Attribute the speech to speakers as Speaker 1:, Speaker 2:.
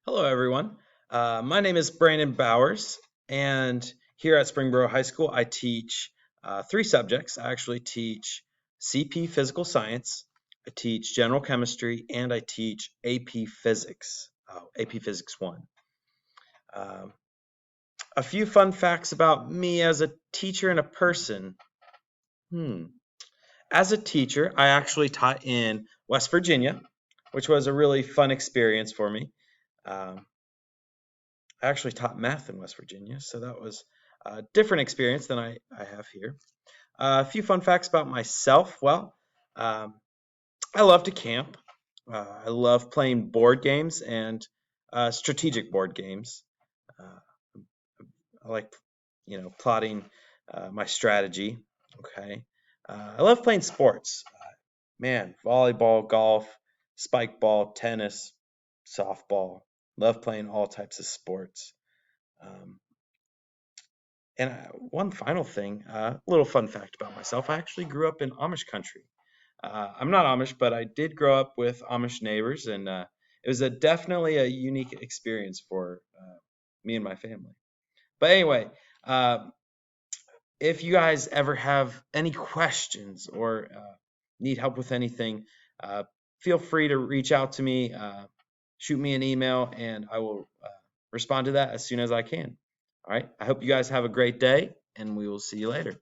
Speaker 1: Hello, everyone. My name is Brandon Bowers, and here at Springboro High School, I teach three subjects. I actually teach CP Physical Science, I teach General Chemistry, and I teach AP Physics, AP Physics 1. Um, a few fun facts about me as a teacher and a person. Hmm. As a teacher, I actually taught in West Virginia, which was a really fun experience for me. Um, I actually taught math in West Virginia, so that was a different experience than I have here. A few fun facts about myself. Well, um, I love to camp. I love playing board games and strategic board games. Uh, I like, plotting my strategy. Okay. I love playing sports. Man, volleyball, golf, spike ball, tennis, softball. Love playing all types of sports. Um, And one final thing, a little fun fact about myself. I actually grew up in Amish country. I'm not Amish, but I did grow up with Amish neighbors, and it was definitely a unique experience for me and my family. But anyway, uh, if you guys ever have any questions or need help with anything, uh, feel free to reach out to me, shoot me an email, and I will respond to that as soon as I can. All right. I hope you guys have a great day, and we will see you later.